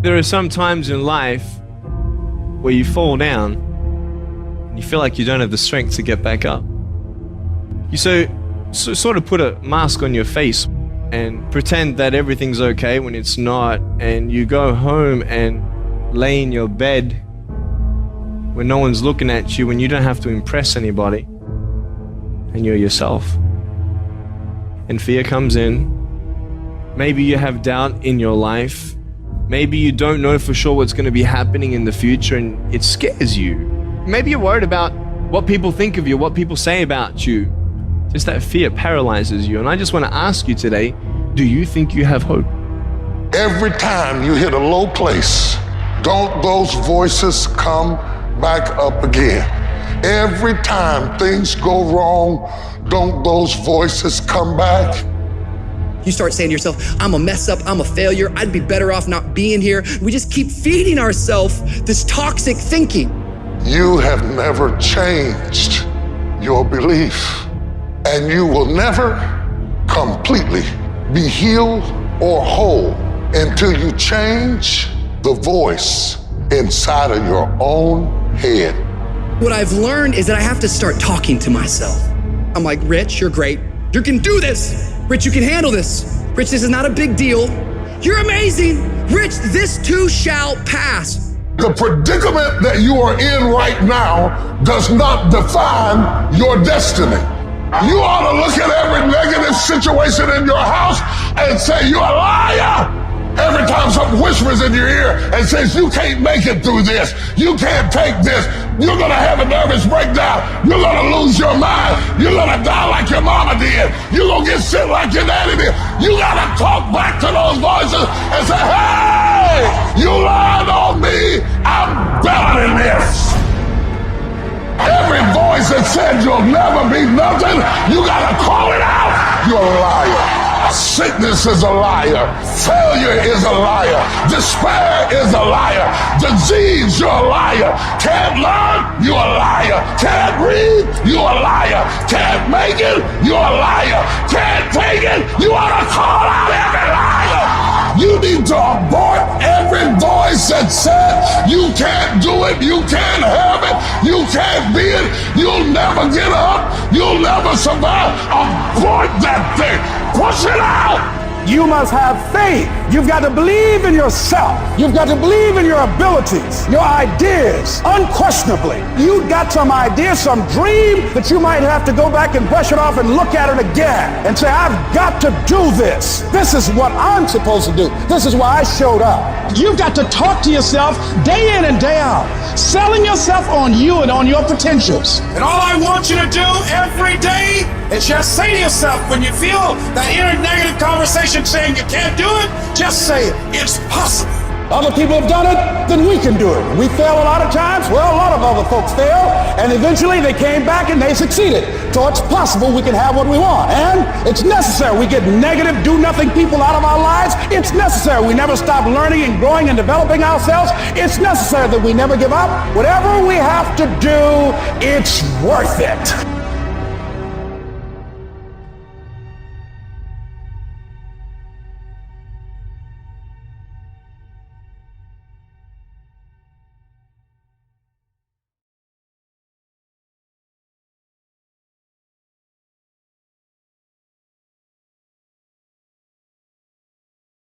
There are some times in life where you fall down and you feel like you don't have the strength to get back up. You sort of put a mask on your face and pretend that everything's okay when it's not, and you go home and lay in your bed when no one's looking at you, when you don't have to impress anybody, and you're yourself. And fear comes in. Maybe you have doubt in your life. Maybe you don't know for sure what's going to be happening in the future and it scares you. Maybe you're worried about what people think of you, what people say about you. Just that fear paralyzes you. And I just want to ask you today, do you think you have hope? Every time you hit a low place, don't those voices come back up again? Every time things go wrong, don't those voices come back? You start saying to yourself, I'm a mess up, I'm a failure, I'd be better off not being here. We just keep feeding ourselves this toxic thinking. You have never changed your belief, and you will never completely be healed or whole until you change the voice inside of your own head. What I've learned is that I have to start talking to myself. I'm like, Rich, you're great. You can do this. Rich, you can handle this. Rich, this is not a big deal. You're amazing. Rich, this too shall pass. The predicament that you are in right now does not define your destiny. You ought to look at every negative situation in your house and say, you're a liar. Every time something whispers in your ear and says, you can't make it through this, you can't take this, you're gonna have a nervous breakdown, you're gonna lose your mind, you're gonna die like your mama did, you're gonna get sick like your daddy did. You gotta talk back to those voices and say, hey, you lied on me, I'm better than this. Every voice that said you'll never be nothing, you gotta call it out. You're a liar. Sickness is a liar. Failure is a liar. Despair is a liar. Disease, you're a liar. Can't learn, you're a liar. Can't read, you're a liar. Can't make it, you're a liar. Can't take it, you ought to call out every liar. You need to abort every voice that said you can't do it, you can't have it, you can't be it, you'll never get up, you'll never survive. Abort that thing. Push it out! You must have faith. You've got to believe in yourself. You've got to believe in your abilities, your ideas, unquestionably. You've got some idea, some dream that you might have to go back and brush it off and look at it again and say, I've got to do this. This is what I'm supposed to do. This is why I showed up. You've got to talk to yourself day in and day out, selling yourself on you and on your potentials. And all I want you to do every day is just say to yourself, when you feel that inner negative conversation saying you can't do it, just say it. It's possible. Other people have done it, then we can do it. We fail a lot of times. Well, a lot of other folks fail, and eventually they came back and they succeeded. So it's possible we can have what we want, and it's necessary. We get negative, do-nothing people out of our lives. It's necessary. We never stop learning and growing and developing ourselves. It's necessary that we never give up. Whatever we have to do, it's worth it.